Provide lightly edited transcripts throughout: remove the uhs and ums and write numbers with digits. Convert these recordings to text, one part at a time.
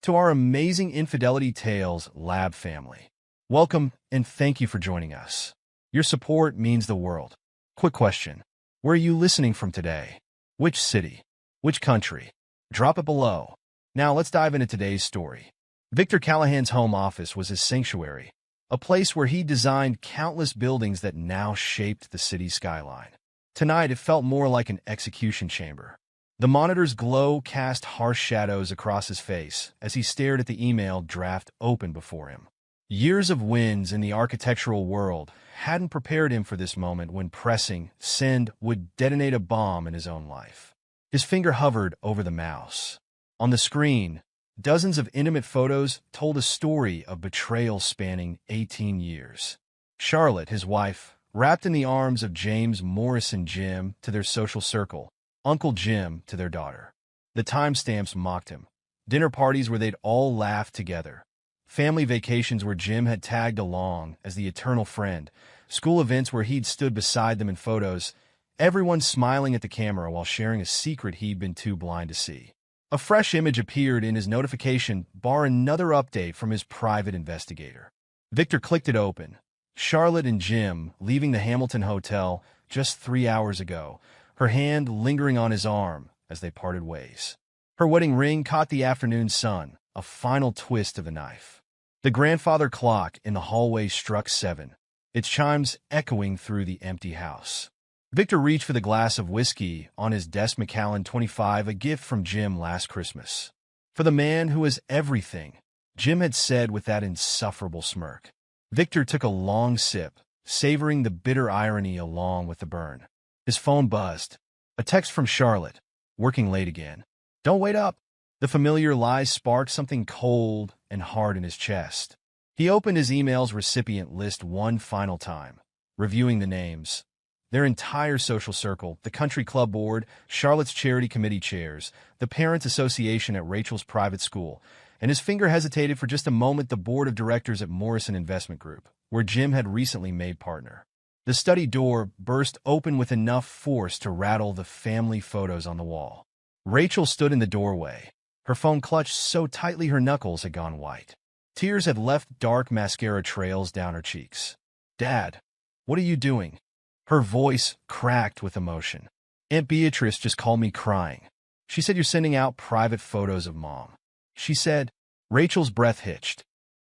to our amazing Infidelity Tales Lab family. Welcome and thank you for joining us. Your support means the world. Quick question. Where are you listening from today? Which city? Which country? Drop it below. Now let's dive into today's story. Victor Callahan's home office was his sanctuary, a place where he designed countless buildings that now shaped the city's skyline. Tonight, it felt more like an execution chamber. The monitor's glow cast harsh shadows across his face as he stared at the email draft open before him. Years of wins in the architectural world hadn't prepared him for this moment when pressing send would detonate a bomb in his own life. His finger hovered over the mouse. On the screen, dozens of intimate photos told a story of betrayal spanning 18 years. Charlotte, his wife, wrapped in the arms of James Morrison Jim to their social circle, Uncle Jim to their daughter. The timestamps mocked him. Dinner parties where they'd all laugh together. Family vacations where Jim had tagged along as the eternal friend. School events where he'd stood beside them in photos. Everyone smiling at the camera while sharing a secret he'd been too blind to see. A fresh image appeared in his notification bar, another update from his private investigator. Victor clicked it open. Charlotte and Jim leaving the Hamilton Hotel just 3 hours ago, her hand lingering on his arm as they parted ways. Her wedding ring caught the afternoon sun, a final twist of the knife. The grandfather clock in the hallway struck 7, its chimes echoing through the empty house. Victor reached for the glass of whiskey on his desk. Macallan 25, a gift from Jim last Christmas. For the man who was everything, Jim had said with that insufferable smirk. Victor took a long sip, savoring the bitter irony along with the burn. His phone buzzed. A text from Charlotte. Working late again. Don't wait up. The familiar lies sparked something cold and hard in his chest. He opened his email's recipient list one final time, reviewing the names. Their entire social circle, the country club board, Charlotte's charity committee chairs, the parents' association at Rachel's private school, and his finger hesitated for just a moment. The board of directors at Morrison Investment Group, where Jim had recently made partner. The study door burst open with enough force to rattle the family photos on the wall. Rachel stood in the doorway, her phone clutched so tightly her knuckles had gone white. Tears had left dark mascara trails down her cheeks. Dad, what are you doing? Her voice cracked with emotion. Aunt Beatrice just called me crying. She said you're sending out private photos of Mom. She said, Rachel's breath hitched.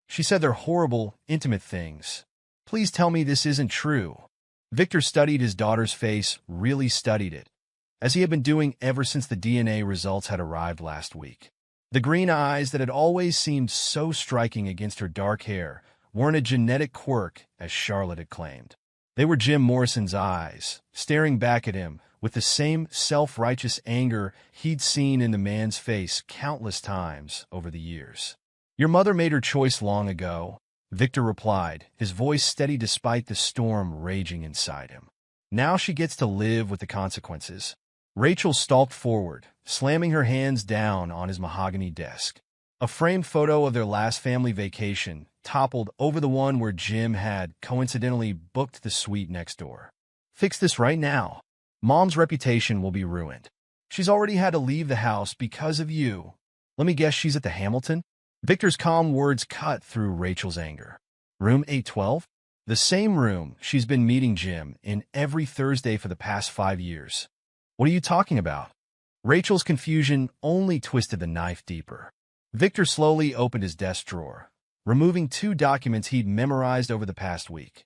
She said they're horrible, intimate things. Please tell me this isn't true. Victor studied his daughter's face, really studied it, as he had been doing ever since the DNA results had arrived last week. The green eyes that had always seemed so striking against her dark hair weren't a genetic quirk, as Charlotte had claimed. They were Jim Morrison's eyes, staring back at him with the same self-righteous anger he'd seen in the man's face countless times over the years. Your mother made her choice long ago, Victor replied, his voice steady despite the storm raging inside him. Now she gets to live with the consequences. Rachel stalked forward, slamming her hands down on his mahogany desk. A framed photo of their last family vacation toppled over the one where Jim had coincidentally booked the suite next door. Fix this right now. Mom's reputation will be ruined. She's already had to leave the house because of you. Let me guess she's at the Hamilton? Victor's calm words cut through Rachel's anger. Room 812? The same room she's been meeting Jim in every Thursday for the past 5 years. What are you talking about? Rachel's confusion only twisted the knife deeper. Victor slowly opened his desk drawer, removing 2 documents he'd memorized over the past week.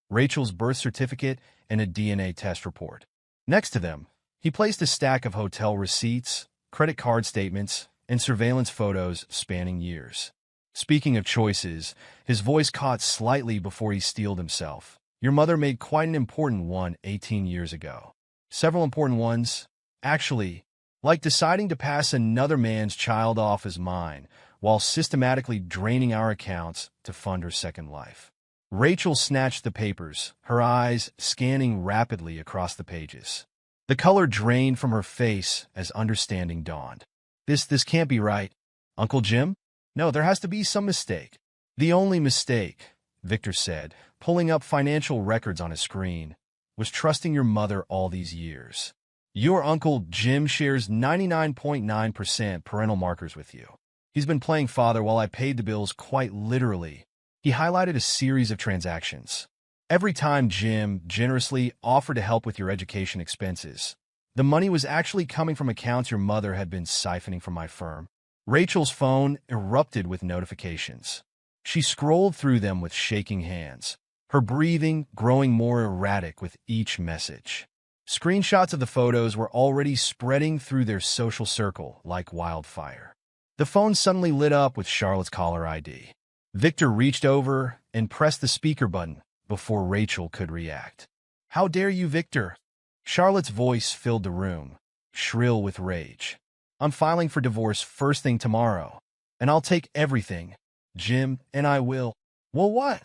Rachel's birth certificate and a DNA test report. Next to them, he placed a stack of hotel receipts, credit card statements, and surveillance photos spanning years. Speaking of choices, his voice caught slightly before he steeled himself. Your mother made quite an important one 18 years ago. Several important ones, actually, like deciding to pass another man's child off as mine while systematically draining our accounts to fund her second life. Rachel snatched the papers, her eyes scanning rapidly across the pages. The color drained from her face as understanding dawned. This can't be right. Uncle Jim? No, there has to be some mistake. The only mistake, Victor said, pulling up financial records on his screen, was trusting your mother all these years. Your Uncle Jim shares 99.9% parental markers with you. He's been playing father while I paid the bills quite literally. He highlighted a series of transactions. Every time Jim generously offered to help with your education expenses, the money was actually coming from accounts your mother had been siphoning from my firm. Rachel's phone erupted with notifications. She scrolled through them with shaking hands, her breathing growing more erratic with each message. Screenshots of the photos were already spreading through their social circle like wildfire. The phone suddenly lit up with Charlotte's caller ID. Victor reached over and pressed the speaker button before Rachel could react. "How dare you, Victor?" Charlotte's voice filled the room, shrill with rage. "I'm filing for divorce first thing tomorrow, and I'll take everything. Jim and I will." "Well, what?"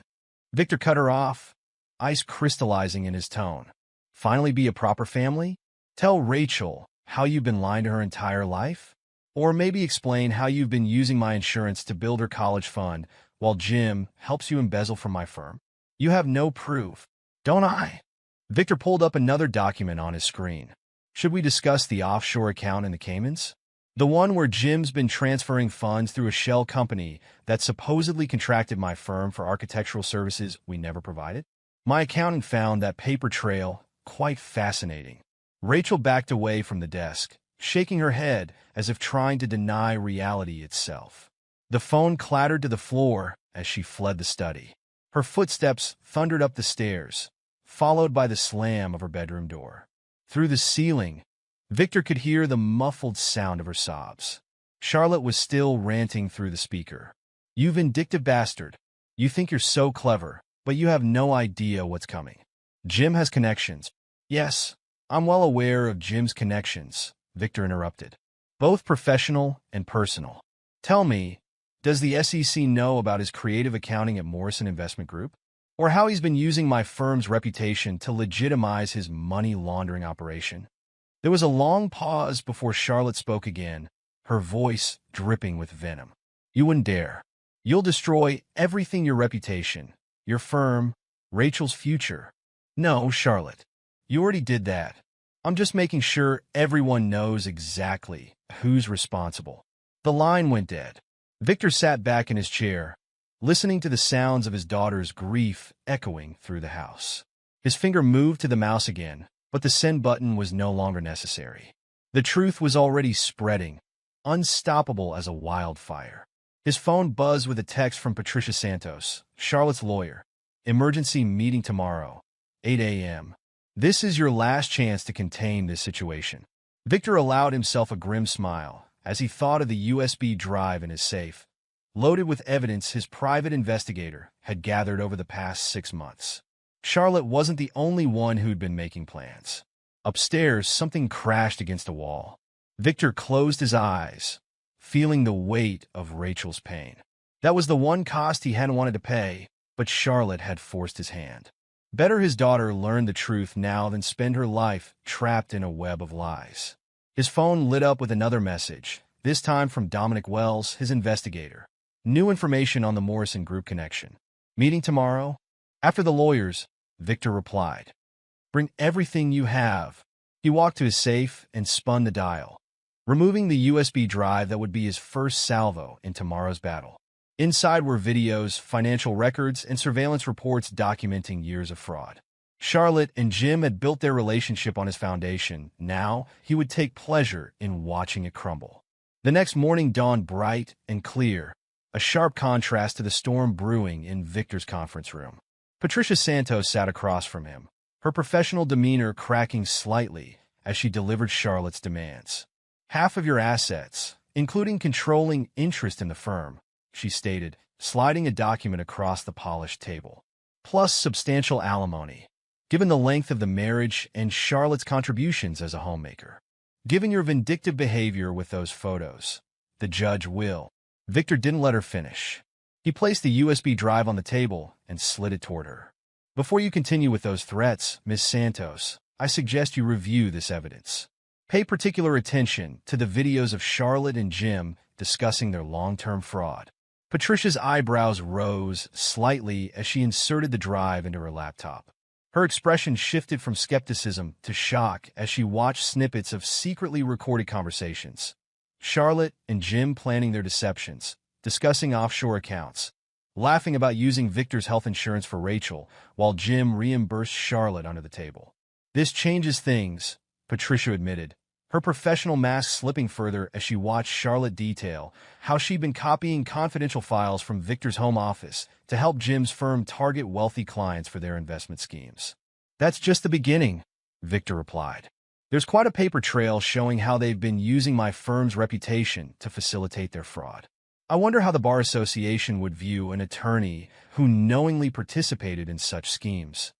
Victor cut her off, ice crystallizing in his tone. "Finally be a proper family? Tell Rachel how you've been lying to her entire life? Or maybe explain how you've been using my insurance to build her college fund while Jim helps you embezzle from my firm? You have no proof, don't I?" Victor pulled up another document on his screen. "Should we discuss the offshore account in the Caymans? The one where Jim's been transferring funds through a shell company that supposedly contracted my firm for architectural services we never provided?" My accountant found that paper trail quite fascinating. Rachel backed away from the desk, shaking her head as if trying to deny reality itself. The phone clattered to the floor as she fled the study. Her footsteps thundered up the stairs, followed by the slam of her bedroom door. Through the ceiling, Victor could hear the muffled sound of her sobs. Charlotte was still ranting through the speaker. "You vindictive bastard. You think you're so clever, but you have no idea what's coming. Jim has connections." "Yes, I'm well aware of Jim's connections," Victor interrupted. "Both professional and personal. Tell me, does the SEC know about his creative accounting at Morrison Investment Group? Or how he's been using my firm's reputation to legitimize his money laundering operation?" There was a long pause before Charlotte spoke again, her voice dripping with venom. "You wouldn't dare. You'll destroy everything: your reputation, your firm, Rachel's future." "No, Charlotte. You already did that. I'm just making sure everyone knows exactly who's responsible." The line went dead. Victor sat back in his chair, listening to the sounds of his daughter's grief echoing through the house. His finger moved to the mouse again, but the send button was no longer necessary. The truth was already spreading, unstoppable as a wildfire. His phone buzzed with a text from Patricia Santos, Charlotte's lawyer. "Emergency meeting tomorrow, 8 a.m. This is your last chance to contain this situation." Victor allowed himself a grim smile as he thought of the USB drive in his safe, loaded with evidence his private investigator had gathered over the past 6 months. Charlotte wasn't the only one who'd been making plans. Upstairs, something crashed against a wall. Victor closed his eyes, feeling the weight of Rachel's pain. That was the one cost he hadn't wanted to pay, but Charlotte had forced his hand. Better his daughter learn the truth now than spend her life trapped in a web of lies. His phone lit up with another message, this time from Dominic Wells, his investigator. New information on the Morrison Group connection. "Meeting tomorrow?" "After the lawyers," Victor replied. "Bring everything you have." He walked to his safe and spun the dial, removing the USB drive that would be his first salvo in tomorrow's battle. Inside were videos, financial records, and surveillance reports documenting years of fraud. Charlotte and Jim had built their relationship on his foundation. Now he would take pleasure in watching it crumble. The next morning dawned bright and clear, a sharp contrast to the storm brewing in Victor's conference room. Patricia Santos sat across from him, her professional demeanor cracking slightly as she delivered Charlotte's demands. "Half of your assets, including controlling interest in the firm," she stated, sliding a document across the polished table. "Plus substantial alimony, given the length of the marriage and Charlotte's contributions as a homemaker. Given your vindictive behavior with those photos, the judge will." Victor didn't let her finish. He placed the USB drive on the table and slid it toward her. "Before you continue with those threats, Miss Santos, I suggest you review this evidence. Pay particular attention to the videos of Charlotte and Jim discussing their long-term fraud." Patricia's eyebrows rose slightly as she inserted the drive into her laptop. Her expression shifted from skepticism to shock as she watched snippets of secretly recorded conversations. Charlotte and Jim planning their deceptions, discussing offshore accounts, laughing about using Victor's health insurance for Rachel, while Jim reimbursed Charlotte under the table. This changes things, Patricia admitted, her professional mask slipping further as she watched Charlotte detail how she'd been copying confidential files from Victor's home office to help Jim's firm target wealthy clients for their investment schemes. That's just the beginning, Victor replied. There's quite a paper trail showing how they've been using my firm's reputation to facilitate their fraud. I wonder how the Bar Association would view an attorney who knowingly participated in such schemes.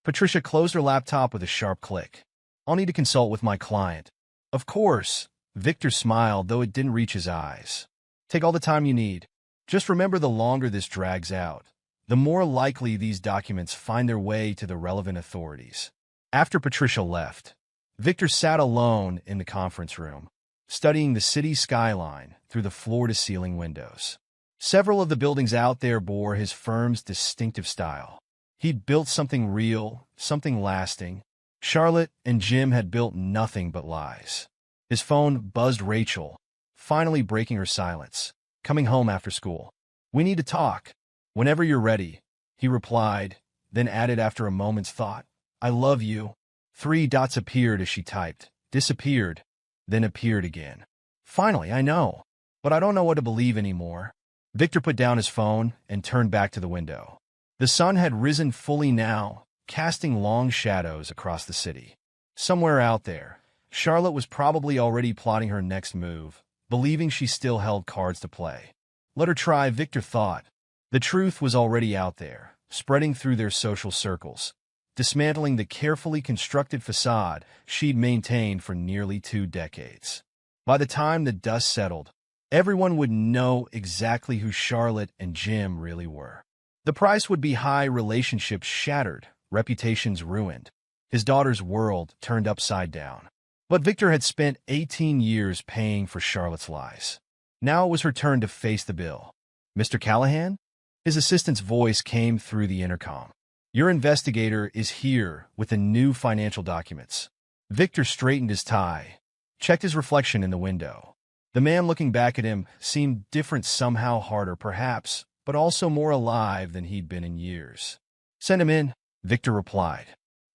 Patricia closed her laptop with a sharp click. I'll need to consult with my client. Of course, Victor smiled, though it didn't reach his eyes. Take all the time you need. Just remember, the longer this drags out, the more likely these documents find their way to the relevant authorities. After Patricia left, Victor sat alone in the conference room, studying the city skyline through the floor-to-ceiling windows. Several of the buildings out there bore his firm's distinctive style. He'd built something real, something lasting. Charlotte and Jim had built nothing but lies. His phone buzzed Rachel, finally breaking her silence, coming home after school. We need to talk. Whenever you're ready, he replied, then added after a moment's thought, I love you. 3 dots appeared as she typed, disappeared, then appeared again. Finally, I know, but I don't know what to believe anymore. Victor put down his phone and turned back to the window. The sun had risen fully now, casting long shadows across the city. Somewhere out there, Charlotte was probably already plotting her next move, believing she still held cards to play. Let her try, Victor thought. The truth was already out there, spreading through their social circles, dismantling the carefully constructed facade she'd maintained for nearly 2 decades. By the time the dust settled, everyone would know exactly who Charlotte and Jim really were. The price would be high, relationships shattered, reputations ruined, his daughter's world turned upside down. But Victor had spent 18 years paying for Charlotte's lies. Now it was her turn to face the bill. Mr. Callahan? His assistant's voice came through the intercom. Your investigator is here with the new financial documents. Victor straightened his tie, checked his reflection in the window. The man looking back at him seemed different, somehow harder perhaps, but also more alive than he'd been in years. Send him in, Victor replied.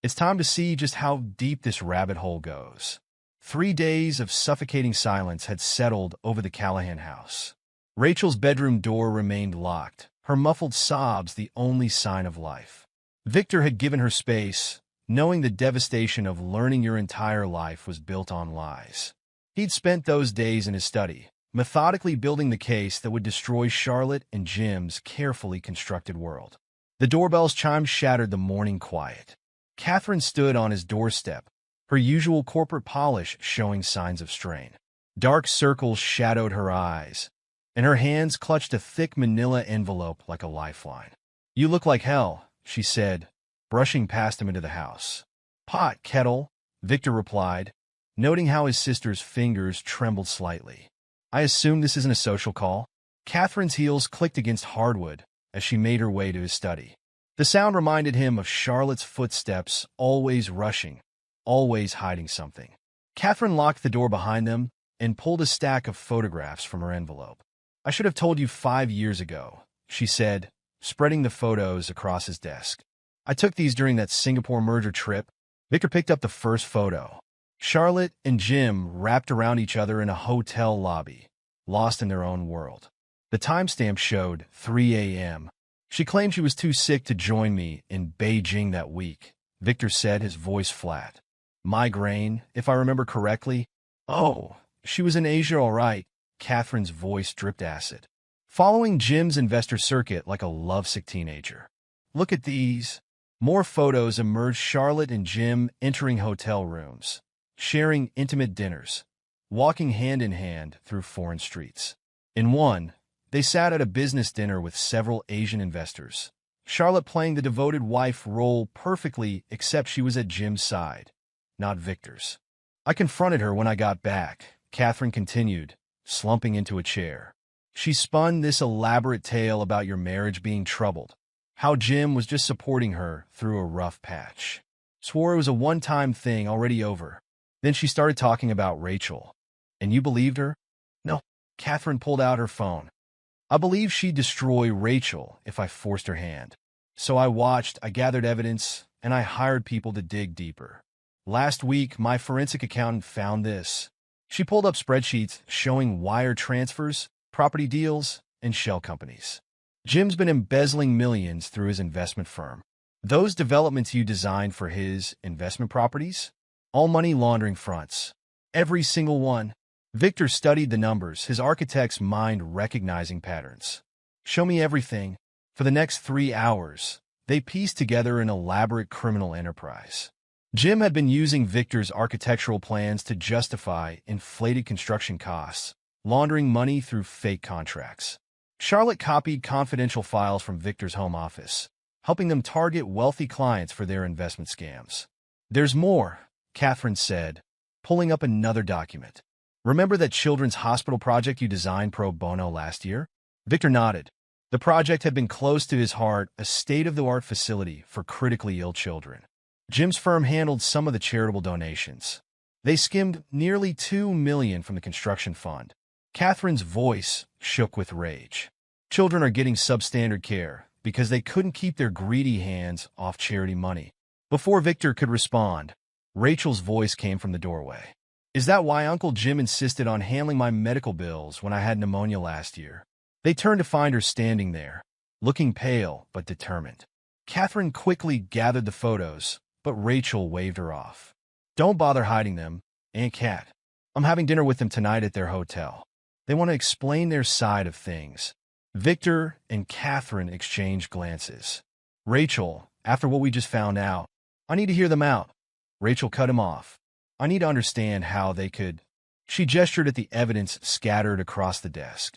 It's time to see just how deep this rabbit hole goes. 3 days of suffocating silence had settled over the Callahan house. Rachel's bedroom door remained locked, her muffled sobs the only sign of life. Victor had given her space, knowing the devastation of learning your entire life was built on lies. He'd spent those days in his study, methodically building the case that would destroy Charlotte and Jim's carefully constructed world. The doorbell's chimes shattered the morning quiet. Catherine stood on his doorstep, her usual corporate polish showing signs of strain. Dark circles shadowed her eyes, and her hands clutched a thick manila envelope like a lifeline. You look like hell, she said, brushing past him into the house. Pot, kettle, Victor replied, noting how his sister's fingers trembled slightly. I assume this isn't a social call? Catherine's heels clicked against hardwood as she made her way to his study. The sound reminded him of Charlotte's footsteps, always rushing, always hiding something. Catherine locked the door behind them and pulled a stack of photographs from her envelope. I should have told you 5 years ago, she said, spreading the photos across his desk. I took these during that Singapore merger trip. Victor picked up the first photo. Charlotte and Jim wrapped around each other in a hotel lobby, lost in their own world. The timestamp showed 3 a.m. She claimed she was too sick to join me in Beijing that week, Victor said, his voice flat. Migraine, if I remember correctly. Oh, she was in Asia all right. Catherine's voice dripped acid. Following Jim's investor circuit like a lovesick teenager. Look at these. More photos emerged, Charlotte and Jim entering hotel rooms, sharing intimate dinners, walking hand in hand through foreign streets. In one, they sat at a business dinner with several Asian investors, Charlotte playing the devoted wife role perfectly, except she was at Jim's side, not Victor's. I confronted her when I got back, Catherine continued, slumping into a chair. She spun this elaborate tale about your marriage being troubled, how Jim was just supporting her through a rough patch. Swore it was a one-time thing already over. Then she started talking about Rachel. And you believed her? No, Catherine pulled out her phone. I believe she'd destroy Rachel if I forced her hand. So I watched, I gathered evidence, and I hired people to dig deeper. Last week, my forensic accountant found this. She pulled up spreadsheets showing wire transfers, property deals, and shell companies. Jim's been embezzling millions through his investment firm. Those developments you designed for his investment properties? All money laundering fronts. Every single one. Victor studied the numbers, his architect's mind recognizing patterns. Show me everything. For the next 3 hours, they pieced together an elaborate criminal enterprise. Jim had been using Victor's architectural plans to justify inflated construction costs, laundering money through fake contracts. Charlotte copied confidential files from Victor's home office, helping them target wealthy clients for their investment scams. There's more, Catherine said, pulling up another document. Remember that children's hospital project you designed pro bono last year? Victor nodded. The project had been close to his heart, a state-of-the-art facility for critically ill children. Jim's firm handled some of the charitable donations. They skimmed nearly $2 million from the construction fund. Catherine's voice shook with rage. Children are getting substandard care because they couldn't keep their greedy hands off charity money. Before Victor could respond, Rachel's voice came from the doorway. Is that why Uncle Jim insisted on handling my medical bills when I had pneumonia last year? They turned to find her standing there, looking pale but determined. Catherine quickly gathered the photos, but Rachel waved her off. Don't bother hiding them, Aunt Cat. I'm having dinner with them tonight at their hotel. They want to explain their side of things. Victor and Catherine exchanged glances. Rachel, after what we just found out, I need to hear them out. Rachel cut him off. I need to understand how they could. She gestured at the evidence scattered across the desk.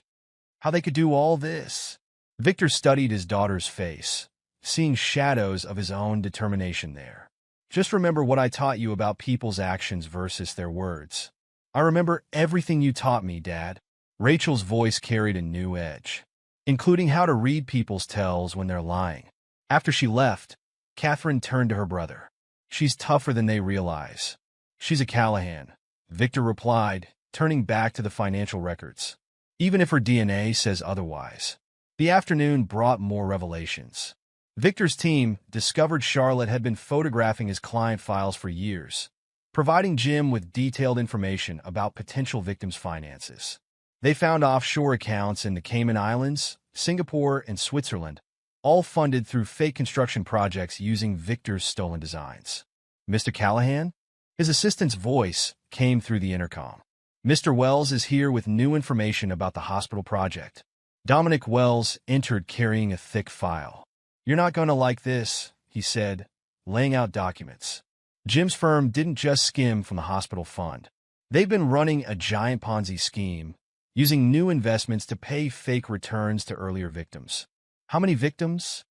How they could do all this. Victor studied his daughter's face, seeing shadows of his own determination there. Just remember what I taught you about people's actions versus their words. I remember everything you taught me, Dad. Rachel's voice carried a new edge, including how to read people's tells when they're lying. After she left, Catherine turned to her brother. She's tougher than they realize. She's a Callahan, Victor replied, turning back to the financial records. Even if her DNA says otherwise. The afternoon brought more revelations. Victor's team discovered Charlotte had been photographing his client files for years, providing Jim with detailed information about potential victims' finances. They found offshore accounts in the Cayman Islands, Singapore, and Switzerland, all funded through fake construction projects using Victor's stolen designs. Mr. Callahan? His assistant's voice came through the intercom. Mr. Wells is here with new information about the hospital project. Dominic Wells entered carrying a thick file. You're not going to like this, he said, laying out documents. Jim's firm didn't just skim from the hospital fund. They've been running a giant Ponzi scheme, using new investments to pay fake returns to earlier victims. How many victims?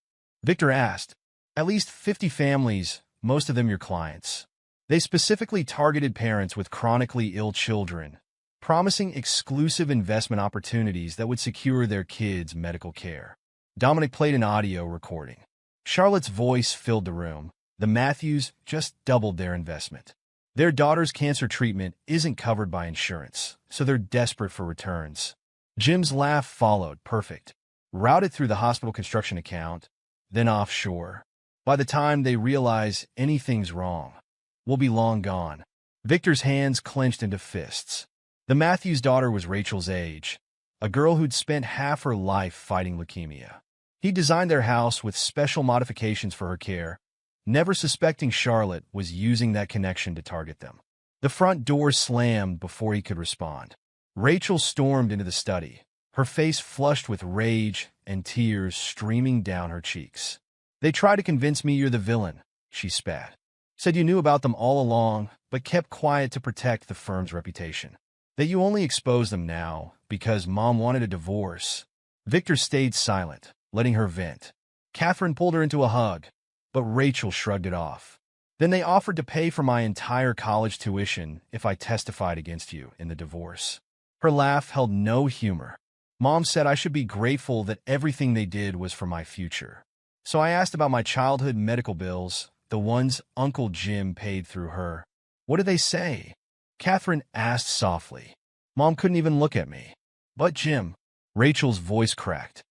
Victor asked. At least 50 families, most of them your clients. They specifically targeted parents with chronically ill children, promising exclusive investment opportunities that would secure their kids' medical care. Dominic played an audio recording. Charlotte's voice filled the room. The Matthews just doubled their investment. Their daughter's cancer treatment isn't covered by insurance, so they're desperate for returns. Jim's laugh followed, perfect. Routed through the hospital construction account, then offshore. By the time they realize anything's wrong, we'll be long gone. Victor's hands clenched into fists. The Matthews daughter was Rachel's age, a girl who'd spent half her life fighting leukemia. He designed their house with special modifications for her care, never suspecting Charlotte was using that connection to target them. The front door slammed before he could respond. Rachel stormed into the study, her face flushed with rage and tears streaming down her cheeks. They tried to convince me you're the villain, she spat. Said you knew about them all along, but kept quiet to protect the firm's reputation. That you only expose them now because Mom wanted a divorce. Victor stayed silent, letting her vent. Catherine pulled her into a hug, but Rachel shrugged it off. Then they offered to pay for my entire college tuition if I testified against you in the divorce. Her laugh held no humor. Mom said I should be grateful that everything they did was for my future. So I asked about my childhood medical bills, the ones Uncle Jim paid through her. What did they say? Catherine asked softly. Mom couldn't even look at me. But Jim, Rachel's voice cracked.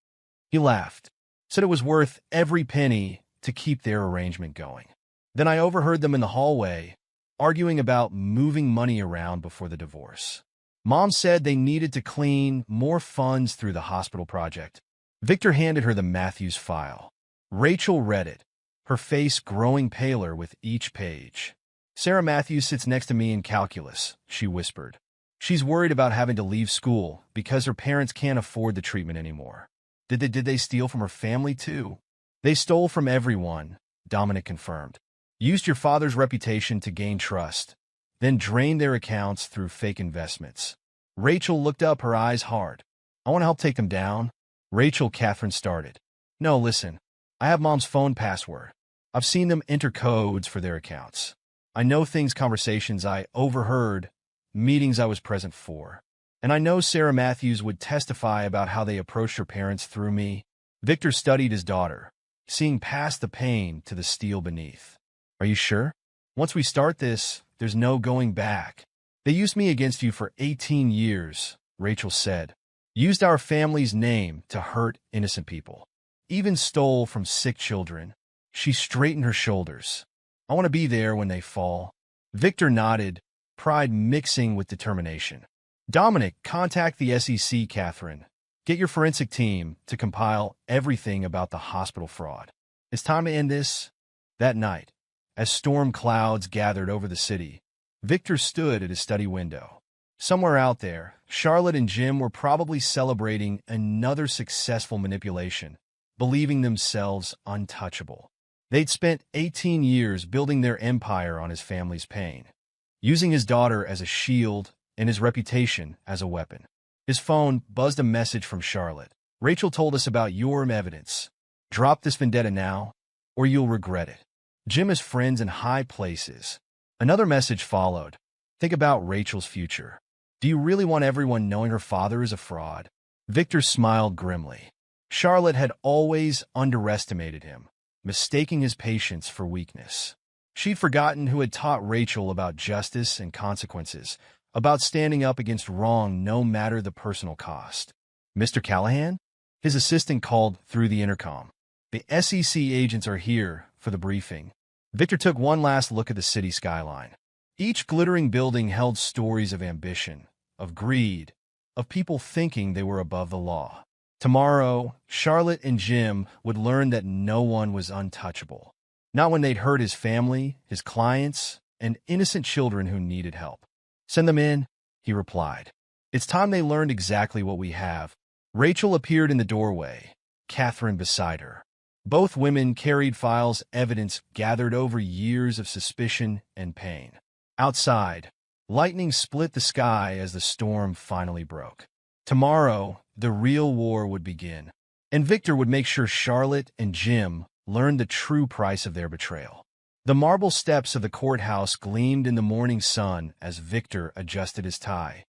He laughed, said it was worth every penny to keep their arrangement going. Then I overheard them in the hallway, arguing about moving money around before the divorce. Mom said they needed to clean more funds through the hospital project. Victor handed her the Matthews file. Rachel read it, her face growing paler with each page. Sarah Matthews sits next to me in calculus, she whispered. She's worried about having to leave school because her parents can't afford the treatment anymore. Did they steal from her family too? They stole from everyone, Dominic confirmed. Used your father's reputation to gain trust, then drained their accounts through fake investments. Rachel looked up, her eyes hard. I want to help take them down. Rachel, Catherine started. No, listen. I have Mom's phone password. I've seen them enter codes for their accounts. I know conversations I overheard, meetings I was present for. And I know Sarah Matthews would testify about how they approached her parents through me. Victor studied his daughter, seeing past the pain to the steel beneath. Are you sure? Once we start this, there's no going back. They used me against you for 18 years, Rachel said. Used our family's name to hurt innocent people. Even stole from sick children. She straightened her shoulders. I want to be there when they fall. Victor nodded, pride mixing with determination. Dominic, contact the SEC, Catherine. Get your forensic team to compile everything about the hospital fraud. It's time to end this. That night, as storm clouds gathered over the city, Victor stood at his study window. Somewhere out there, Charlotte and Jim were probably celebrating another successful manipulation, believing themselves untouchable. They'd spent 18 years building their empire on his family's pain, using his daughter as a shield and his reputation as a weapon. His phone buzzed a message from Charlotte. Rachel told us about your evidence. Drop this vendetta now, or you'll regret it. Jim has friends in high places. Another message followed. Think about Rachel's future. Do you really want everyone knowing her father is a fraud? Victor smiled grimly. Charlotte had always underestimated him, mistaking his patience for weakness. She'd forgotten who had taught Rachel about justice and consequences, about standing up against wrong no matter the personal cost. Mr. Callahan? His assistant called through the intercom. The SEC agents are here for the briefing. Victor took one last look at the city skyline. Each glittering building held stories of ambition, of greed, of people thinking they were above the law. Tomorrow, Charlotte and Jim would learn that no one was untouchable. Not when they'd hurt his family, his clients, and innocent children who needed help. Send them in, he replied. It's time they learned exactly what we have. Rachel appeared in the doorway, Catherine beside her. Both women carried files, evidence gathered over years of suspicion and pain. Outside, lightning split the sky as the storm finally broke. Tomorrow, the real war would begin, and Victor would make sure Charlotte and Jim learned the true price of their betrayal. The marble steps of the courthouse gleamed in the morning sun as Victor adjusted his tie,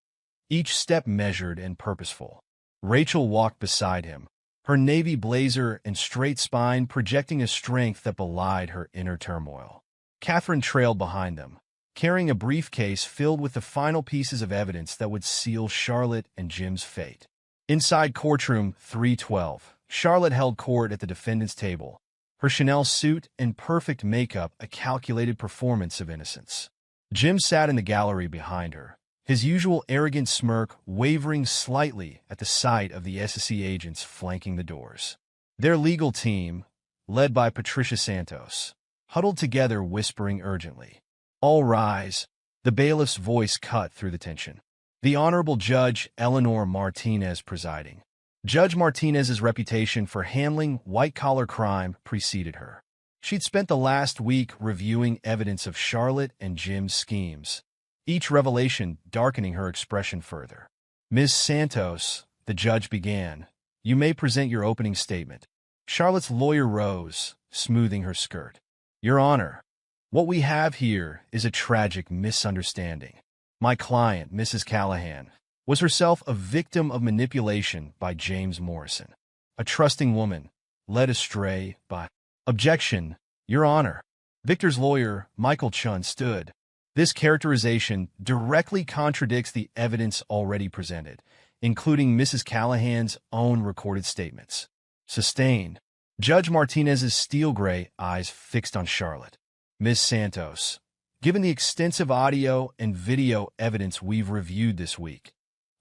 each step measured and purposeful. Rachel walked beside him, her navy blazer and straight spine projecting a strength that belied her inner turmoil. Catherine trailed behind them, carrying a briefcase filled with the final pieces of evidence that would seal Charlotte and Jim's fate. Inside courtroom 312, Charlotte held court at the defendant's table, her Chanel suit and perfect makeup a calculated performance of innocence. Jim sat in the gallery behind her, his usual arrogant smirk wavering slightly at the sight of the SEC agents flanking the doors. Their legal team, led by Patricia Santos, huddled together whispering urgently. All rise. The bailiff's voice cut through the tension. The Honorable Judge Eleanor Martinez presiding. Judge Martinez's reputation for handling white-collar crime preceded her. She'd spent the last week reviewing evidence of Charlotte and Jim's schemes, each revelation darkening her expression further. Ms. Santos, the judge began, you may present your opening statement. Charlotte's lawyer rose, smoothing her skirt. Your Honor, what we have here is a tragic misunderstanding. My client, Mrs. Callahan, was herself a victim of manipulation by James Morrison, a trusting woman, led astray by... Objection, Your Honor. Victor's lawyer, Michael Chun, stood, This characterization directly contradicts the evidence already presented, including Mrs. Callahan's own recorded statements. Sustained. Judge Martinez's steel-gray eyes fixed on Charlotte. Ms. Santos, given the extensive audio and video evidence we've reviewed this week,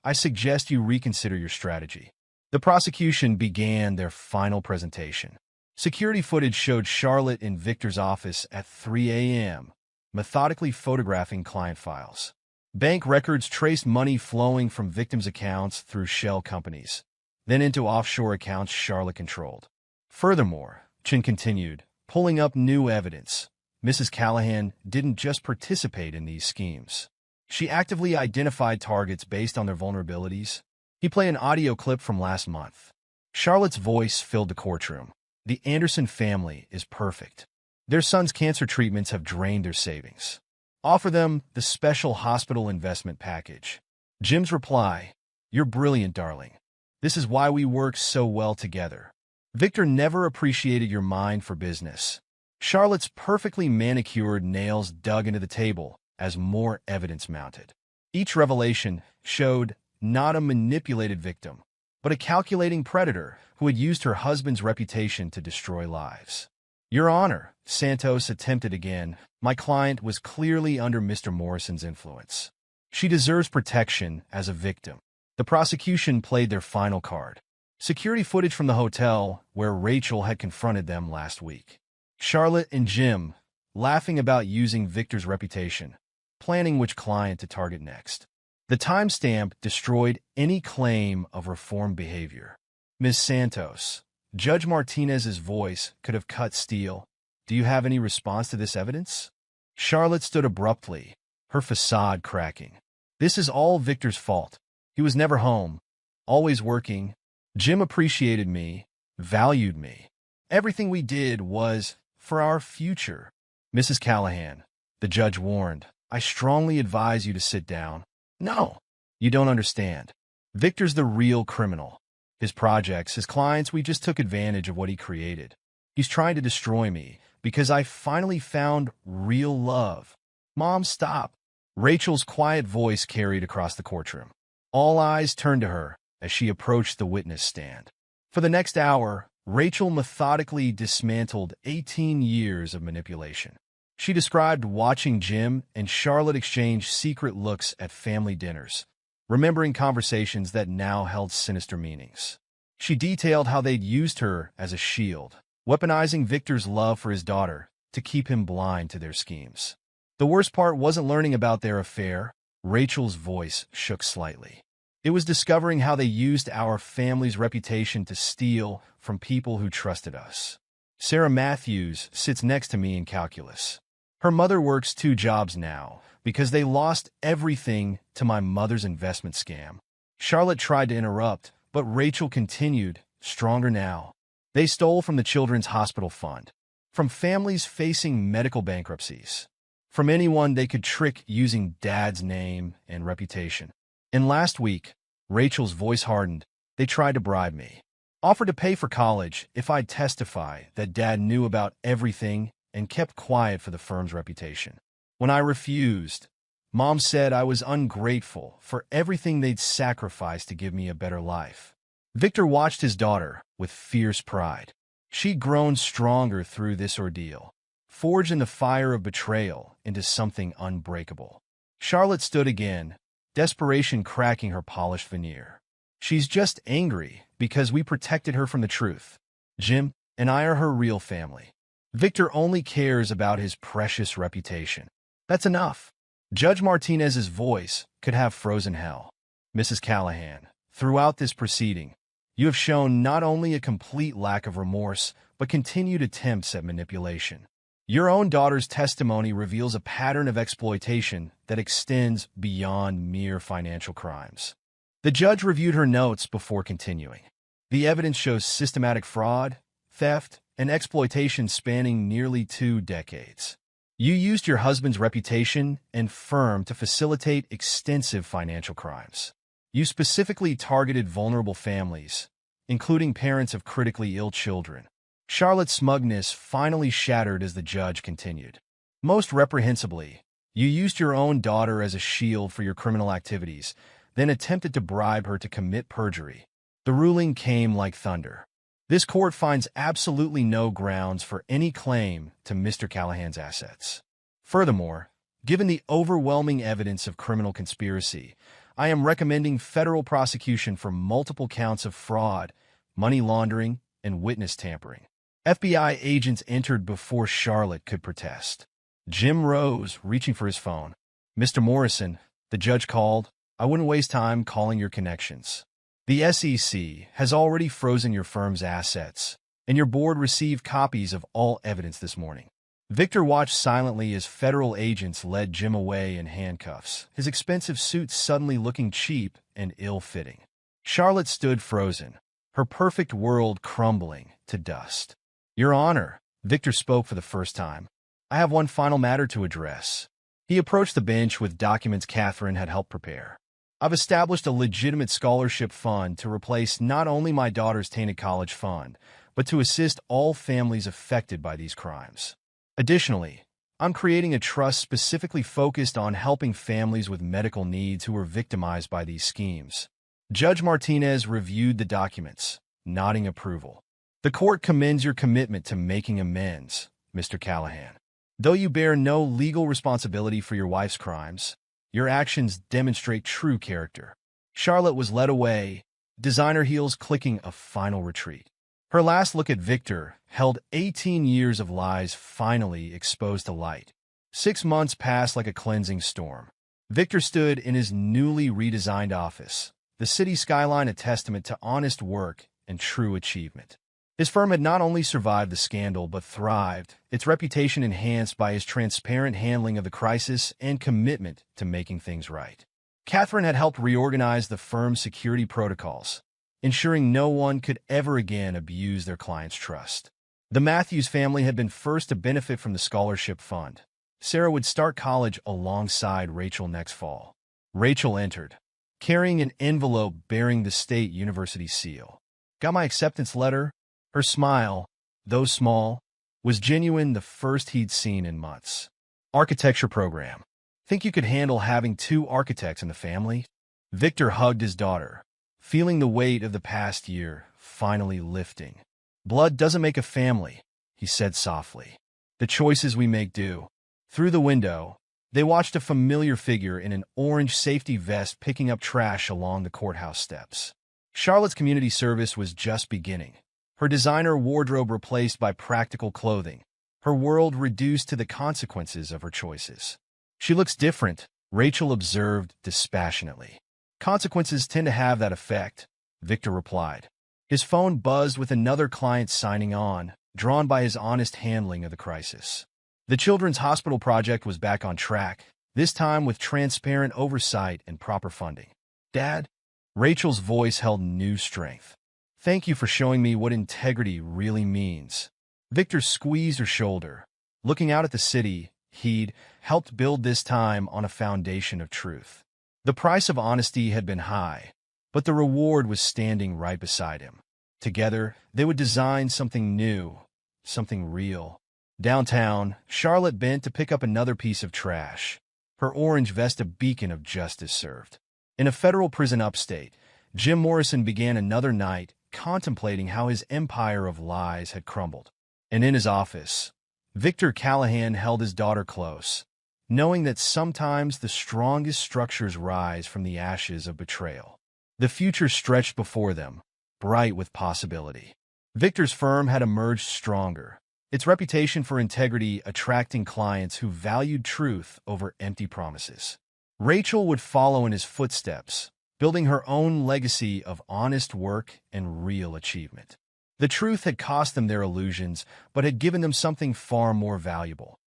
I suggest you reconsider your strategy. The prosecution began their final presentation. Security footage showed Charlotte in Victor's office at 3 a.m., methodically photographing client files. Bank records traced money flowing from victims' accounts through shell companies, then into offshore accounts Charlotte controlled. Furthermore, Chin continued, pulling up new evidence. Mrs. Callahan didn't just participate in these schemes. She actively identified targets based on their vulnerabilities. He played an audio clip from last month. Charlotte's voice filled the courtroom. The Anderson family is perfect. Their son's cancer treatments have drained their savings. Offer them the special hospital investment package. Jim's reply, "You're brilliant, darling. This is why we work so well together. Victor never appreciated your mind for business." Charlotte's perfectly manicured nails dug into the table as more evidence mounted. Each revelation showed not a manipulated victim, but a calculating predator who had used her husband's reputation to destroy lives. "Your Honor," Santos attempted again, "my client was clearly under Mr. Morrison's influence. She deserves protection as a victim." The prosecution played their final card. Security footage from the hotel where Rachel had confronted them last week. Charlotte and Jim, laughing about using Victor's reputation, planning which client to target next. The timestamp destroyed any claim of reformed behavior. "Ms. Santos, Judge Martinez's voice could have cut steel. Do you have any response to this evidence?" Charlotte stood abruptly, her facade cracking. "This is all Victor's fault. He was never home, always working. Jim appreciated me, valued me. Everything we did was for our future." "Mrs. Callahan," the judge warned, "I strongly advise you to sit down." "No, you don't understand. Victor's the real criminal. His projects, his clients, we just took advantage of what he created. He's trying to destroy me because I finally found real love." "Mom, stop." Rachel's quiet voice carried across the courtroom. All eyes turned to her as she approached the witness stand. For the next hour, Rachel methodically dismantled 18 years of manipulation. She described watching Jim and Charlotte exchange secret looks at family dinners, remembering conversations that now held sinister meanings. She detailed how they'd used her as a shield, weaponizing Victor's love for his daughter to keep him blind to their schemes. The worst part wasn't learning about their affair. Rachel's voice shook slightly. It was discovering how they used our family's reputation to steal from people who trusted us. Sarah Matthews sits next to me in calculus. Her mother works 2 jobs now because they lost everything to my mother's investment scam. Charlotte tried to interrupt, but Rachel continued, stronger now. They stole from the Children's Hospital Fund, from families facing medical bankruptcies, from anyone they could trick using Dad's name and reputation. And last week, Rachel's voice hardened. They tried to bribe me. Offered to pay for college if I'd testify that Dad knew about everything and kept quiet for the firm's reputation. When I refused, Mom said I was ungrateful for everything they'd sacrificed to give me a better life. Victor watched his daughter with fierce pride. She'd grown stronger through this ordeal, forged in the fire of betrayal into something unbreakable. Charlotte stood again, desperation cracking her polished veneer. "She's just angry because we protected her from the truth. Jim and I are her real family. Victor only cares about his precious reputation. That's enough." Judge Martinez's voice could have frozen hell. "Mrs. Callahan, throughout this proceeding, you have shown not only a complete lack of remorse, but continued attempts at manipulation. Your own daughter's testimony reveals a pattern of exploitation that extends beyond mere financial crimes." The judge reviewed her notes before continuing. "The evidence shows systematic fraud, theft, and exploitation spanning nearly 2 decades. You used your husband's reputation and firm to facilitate extensive financial crimes. You specifically targeted vulnerable families, including parents of critically ill children." Charlotte's smugness finally shattered as the judge continued. "Most reprehensibly, You used your own daughter as a shield for your criminal activities, then attempted to bribe her to commit perjury. The ruling came like thunder. This court finds absolutely no grounds for any claim to Mr. Callahan's assets. Furthermore, given the overwhelming evidence of criminal conspiracy, I am recommending federal prosecution for multiple counts of fraud, money laundering, and witness tampering. FBI agents entered before Charlotte could protest. Jim rose, reaching for his phone. "Mr. Morrison," the judge called, "I wouldn't waste time calling your connections. The SEC has already frozen your firm's assets, and your board received copies of all evidence this morning." Victor watched silently as federal agents led Jim away in handcuffs, his expensive suit suddenly looking cheap and ill-fitting. Charlotte stood frozen, her perfect world crumbling to dust. "Your Honor," Victor spoke for the first time, "I have one final matter to address." He approached the bench with documents Catherine had helped prepare. "I've established a legitimate scholarship fund to replace not only my daughter's tainted college fund, but to assist all families affected by these crimes. Additionally, I'm creating a trust specifically focused on helping families with medical needs who were victimized by these schemes." Judge Martinez reviewed the documents, nodding approval. "The court commends your commitment to making amends, Mr. Callahan. Though you bear no legal responsibility for your wife's crimes, your actions demonstrate true character." Charlotte was led away, designer heels clicking a final retreat. Her last look at Victor held 18 years of lies finally exposed to light. 6 months passed like a cleansing storm. Victor stood in his newly redesigned office, the city skyline a testament to honest work and true achievement. His firm had not only survived the scandal but thrived, its reputation enhanced by his transparent handling of the crisis and commitment to making things right. Catherine had helped reorganize the firm's security protocols, ensuring no one could ever again abuse their client's trust. The Matthews family had been first to benefit from the scholarship fund. Sarah would start college alongside Rachel next fall. Rachel entered, carrying an envelope bearing the state university seal. "Got my acceptance letter?" Her smile, though small, was genuine, the first he'd seen in months. "Architecture program. Think you could handle having 2 architects in the family?" Victor hugged his daughter, feeling the weight of the past year finally lifting. "Blood doesn't make a family," he said softly. "The choices we make do." Through the window, they watched a familiar figure in an orange safety vest picking up trash along the courthouse steps. Charlotte's community service was just beginning, her designer wardrobe replaced by practical clothing, her world reduced to the consequences of her choices. "She looks different," Rachel observed dispassionately. "Consequences tend to have that effect," Victor replied. His phone buzzed with another client signing on, drawn by his honest handling of the crisis. The Children's Hospital project was back on track, this time with transparent oversight and proper funding. "Dad?" Rachel's voice held new strength. "Thank you for showing me what integrity really means." Victor squeezed her shoulder. Looking out at the city, he'd helped build this time on a foundation of truth. The price of honesty had been high, but the reward was standing right beside him. Together, they would design something new, something real. Downtown, Charlotte bent to pick up another piece of trash, her orange vest a beacon of justice served. In a federal prison upstate, Jim Morrison began another night contemplating how his empire of lies had crumbled. And in his office, Victor Callahan held his daughter close, knowing that sometimes the strongest structures rise from the ashes of betrayal. The future stretched before them, bright with possibility. Victor's firm had emerged stronger, its reputation for integrity attracting clients who valued truth over empty promises. Rachel would follow in his footsteps, building her own legacy of honest work and real achievement. The truth had cost them their illusions, but had given them something far more valuable: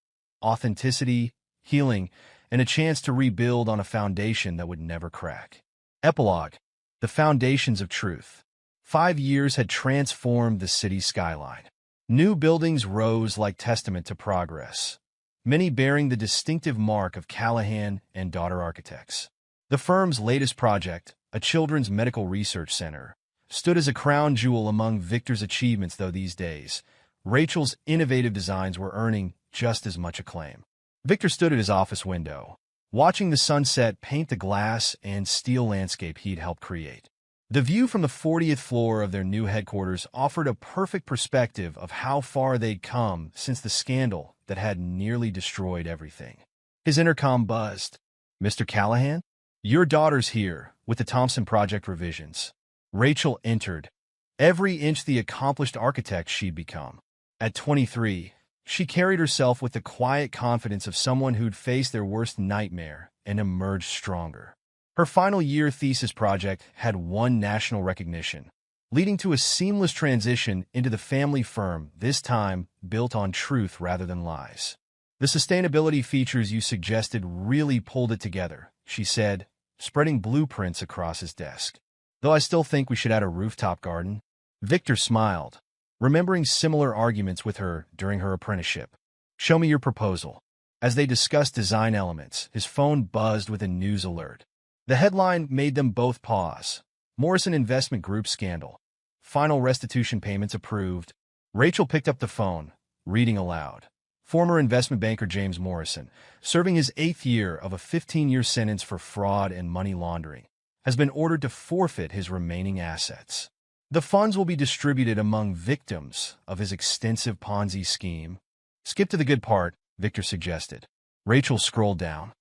authenticity, healing, and a chance to rebuild on a foundation that would never crack. Epilogue: the foundations of truth. 5 years had transformed the city's skyline. New buildings rose like testament to progress, many bearing the distinctive mark of Callahan and Daughter Architects. The firm's latest project, a children's medical research center, stood as a crown jewel among Victor's achievements, though these days, Rachel's innovative designs were earning just as much acclaim. Victor stood at his office window, watching the sunset paint the glass and steel landscape he'd helped create. The view from the 40th floor of their new headquarters offered a perfect perspective of how far they'd come since the scandal that had nearly destroyed everything. His intercom buzzed. "Mr. Callahan? Your daughter's here, with the Thompson Project revisions." Rachel entered, every inch the accomplished architect she'd become. At 23, she carried herself with the quiet confidence of someone who'd faced their worst nightmare and emerged stronger. Her final year thesis project had won national recognition, leading to a seamless transition into the family firm, this time built on truth rather than lies. "The sustainability features you suggested really pulled it together," she said, spreading blueprints across his desk. "Though I still think we should add a rooftop garden." Victor smiled, remembering similar arguments with her during her apprenticeship. "Show me your proposal." As they discussed design elements, his phone buzzed with a news alert. The headline made them both pause. "Morrison Investment Group Scandal. Final restitution payments approved." Rachel picked up the phone, reading aloud. "Former investment banker James Morrison, serving his 8th year of a 15-year sentence for fraud and money laundering, has been ordered to forfeit his remaining assets. The funds will be distributed among victims of his extensive Ponzi scheme." "Skip to the good part," Victor suggested. Rachel scrolled down.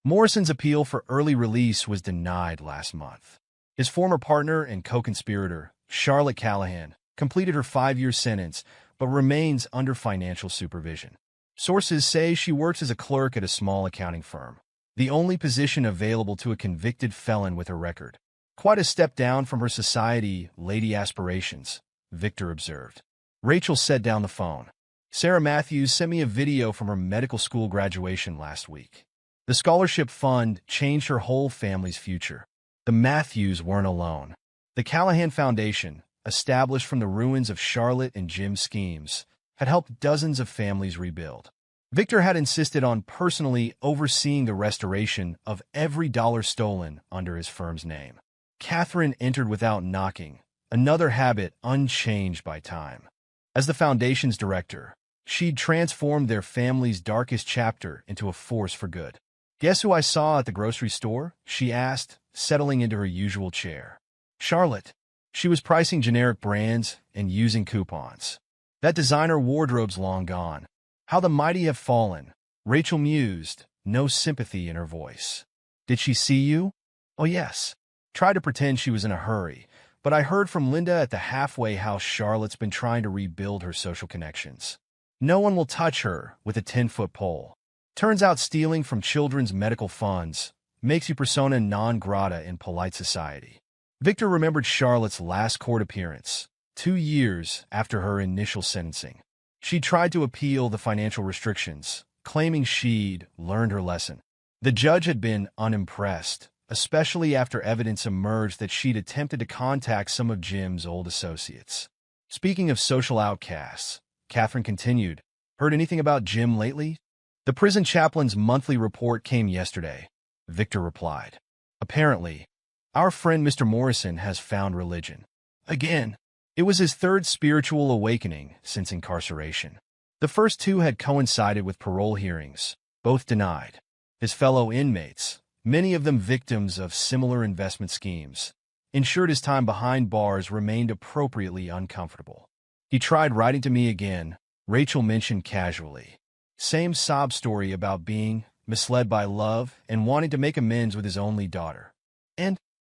Morrison's appeal for early release was denied last month. His former partner and co-conspirator, Charlotte Callahan, completed her 5-year sentence but remains under financial supervision. Sources say she works as a clerk at a small accounting firm, the only position available to a convicted felon with a record. "Quite a step down from her society lady aspirations," Victor observed. Rachel set down the phone. "Sarah Matthews sent me a video from her medical school graduation last week. The scholarship fund changed her whole family's future." The Matthews weren't alone. The Callahan Foundation, established from the ruins of Charlotte and Jim's schemes, had helped dozens of families rebuild. Victor had insisted on personally overseeing the restoration of every dollar stolen under his firm's name. Catherine entered without knocking, another habit unchanged by time. As the foundation's director, she'd transformed their family's darkest chapter into a force for good. "Guess who I saw at the grocery store?" she asked, settling into her usual chair. "Charlotte." She was pricing generic brands and using coupons. "That designer wardrobe's long gone. How the mighty have fallen," Rachel mused, no sympathy in her voice. "Did she see you?" "Oh, yes." Tried to pretend she was in a hurry, but I heard from Linda at the halfway house Charlotte's been trying to rebuild her social connections. No one will touch her with a 10-foot pole. Turns out stealing from children's medical funds makes you persona non grata in polite society. Victor remembered Charlotte's last court appearance, 2 years after her initial sentencing. She tried to appeal the financial restrictions, claiming she'd learned her lesson. The judge had been unimpressed, especially after evidence emerged that she'd attempted to contact some of Jim's old associates. "Speaking of social outcasts," Catherine continued, "heard anything about Jim lately?" "The prison chaplain's monthly report came yesterday," Victor replied. "Apparently, our friend Mr. Morrison has found religion. Again." It was his 3rd spiritual awakening since incarceration. The first 2 had coincided with parole hearings, both denied. His fellow inmates, many of them victims of similar investment schemes, ensured his time behind bars remained appropriately uncomfortable. "He tried writing to me again," Rachel mentioned casually. Same sob story about being misled by love and wanting to make amends with his only daughter. "And,"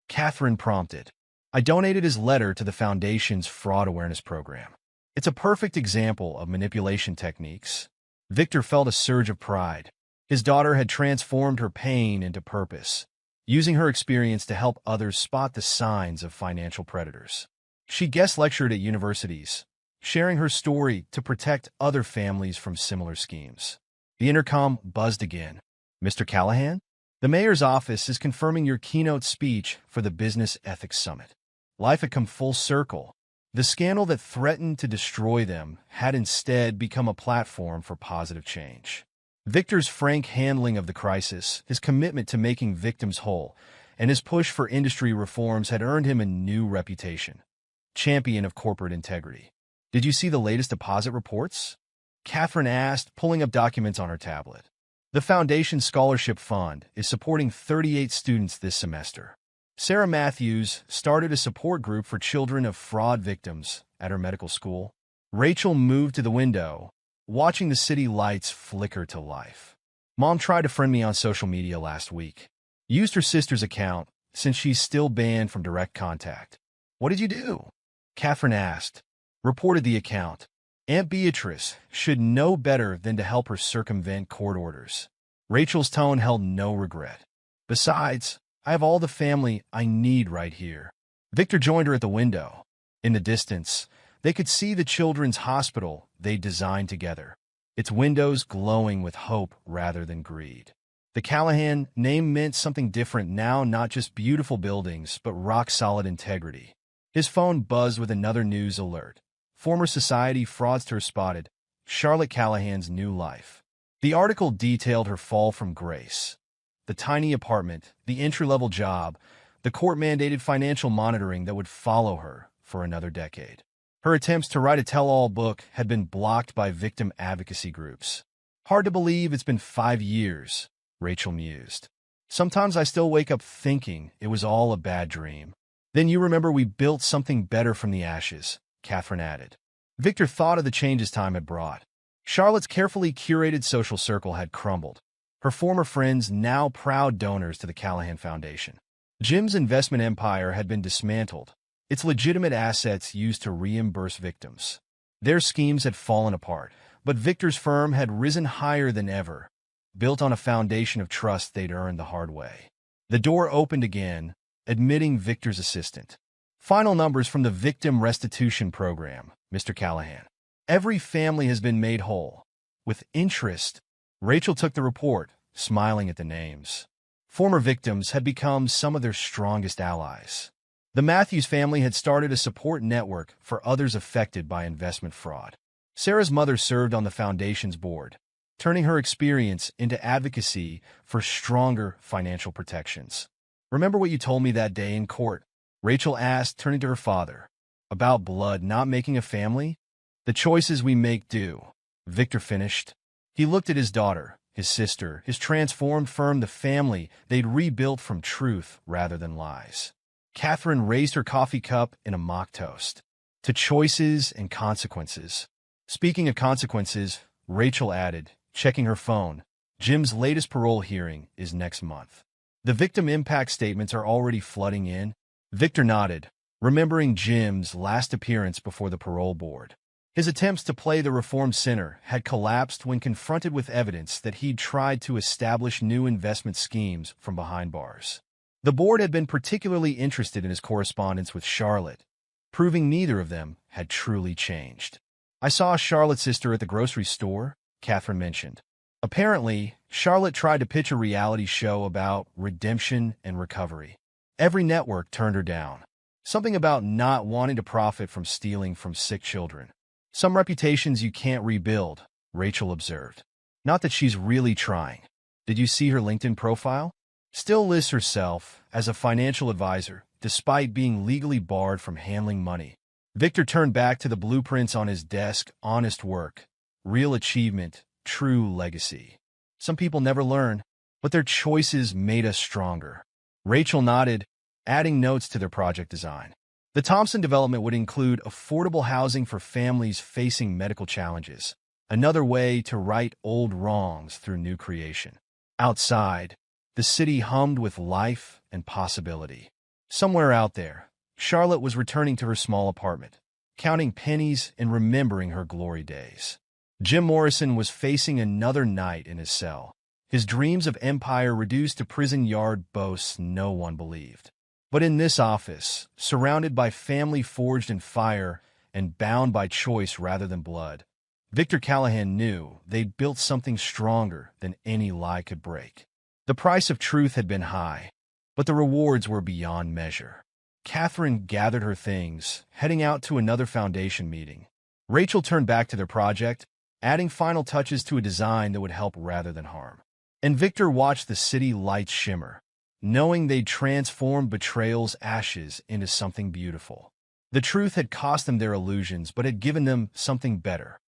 Catherine prompted, "I donated his letter to the Foundation's fraud awareness program. It's a perfect example of manipulation techniques." Victor felt a surge of pride. His daughter had transformed her pain into purpose, using her experience to help others spot the signs of financial predators. She guest lectured at universities, sharing her story to protect other families from similar schemes. The intercom buzzed again. "Mr. Callahan? The mayor's office is confirming your keynote speech for the Business Ethics Summit." Life had come full circle. The scandal that threatened to destroy them had instead become a platform for positive change. Victor's frank handling of the crisis, his commitment to making victims whole, and his push for industry reforms had earned him a new reputation. Champion of corporate integrity. "Did you see the latest deposit reports?" Catherine asked, pulling up documents on her tablet. The Foundation Scholarship Fund is supporting 38 students this semester. Sarah Matthews started a support group for children of fraud victims at her medical school. Rachel moved to the window, watching the city lights flicker to life. Mom tried to friend me on social media last week. Used her sister's account since she's still banned from direct contact. What did you do? Catherine asked. Reported the account. Aunt Beatrice should know better than to help her circumvent court orders. Rachel's tone held no regret. Besides, I have all the family I need right here. Victor joined her at the window. In the distance, they could see the children's hospital they designed together, its windows glowing with hope rather than greed. The Callahan name meant something different now, not just beautiful buildings, but rock-solid integrity. His phone buzzed with another news alert. Former society fraudster spotted. Charlotte Callahan's new life. The article detailed her fall from grace. The tiny apartment, the entry-level job, the court-mandated financial monitoring that would follow her for another decade. Her attempts to write a tell-all book had been blocked by victim advocacy groups. Hard to believe it's been 5 years, Rachel mused. Sometimes I still wake up thinking it was all a bad dream. Then you remember we built something better from the ashes, Catherine added. Victor thought of the changes time had brought. Charlotte's carefully curated social circle had crumbled. Her former friends, now proud donors to the Callahan Foundation. Jim's investment empire had been dismantled, its legitimate assets used to reimburse victims. Their schemes had fallen apart, but Victor's firm had risen higher than ever, built on a foundation of trust they'd earned the hard way. The door opened again, admitting Victor's assistant. Final numbers from the Victim Restitution Program, Mr. Callahan. Every family has been made whole. With interest, Rachel took the report, smiling at the names. Former victims had become some of their strongest allies. The Matthews family had started a support network for others affected by investment fraud. Sarah's mother served on the foundation's board, turning her experience into advocacy for stronger financial protections. Remember what you told me that day in court? Rachel asked, turning to her father. About blood not making a family? The choices we make do, Victor finished. He looked at his daughter, his sister, his transformed firm, the family they'd rebuilt from truth rather than lies. Catherine raised her coffee cup in a mock toast. To choices and consequences. Speaking of consequences, Rachel added, checking her phone, Jim's latest parole hearing is next month. The victim impact statements are already flooding in. Victor nodded, remembering Jim's last appearance before the parole board. His attempts to play the reformed sinner had collapsed when confronted with evidence that he'd tried to establish new investment schemes from behind bars. The board had been particularly interested in his correspondence with Charlotte, proving neither of them had truly changed. I saw Charlotte's sister at the grocery store, Catherine mentioned. Apparently, Charlotte tried to pitch a reality show about redemption and recovery. Every network turned her down. Something about not wanting to profit from stealing from sick children. Some reputations you can't rebuild, Rachel observed. Not that she's really trying. Did you see her LinkedIn profile? Still lists herself as a financial advisor, despite being legally barred from handling money. Victor turned back to the blueprints on his desk. Honest work, real achievement, true legacy. Some people never learn, but their choices made us stronger. Rachel nodded, adding notes to their project design. The Thompson development would include affordable housing for families facing medical challenges, another way to right old wrongs through new creation. Outside, the city hummed with life and possibility. Somewhere out there, Charlotte was returning to her small apartment, counting pennies and remembering her glory days. Jim Morrison was facing another night in his cell, his dreams of empire reduced to prison yard boasts no one believed. But in this office, surrounded by family forged in fire and bound by choice rather than blood, Victor Callahan knew they'd built something stronger than any lie could break. The price of truth had been high, but the rewards were beyond measure. Catherine gathered her things, heading out to another foundation meeting. Rachel turned back to their project, adding final touches to a design that would help rather than harm. And Victor watched the city lights shimmer, knowing they'd transform betrayal's ashes into something beautiful. The truth had cost them their illusions, but had given them something better.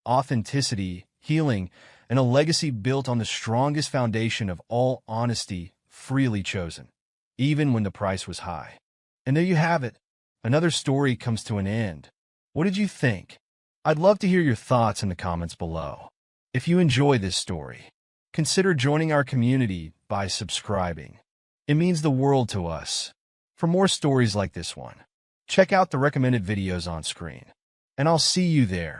Authenticity, healing, and a legacy built on the strongest foundation of all honesty, freely chosen, even when the price was high. And there you have it. Another story comes to an end. What did you think? I'd love to hear your thoughts in the comments below. If you enjoy this story, consider joining our community by subscribing. It means the world to us. For more stories like this one, check out the recommended videos on screen. And I'll see you there.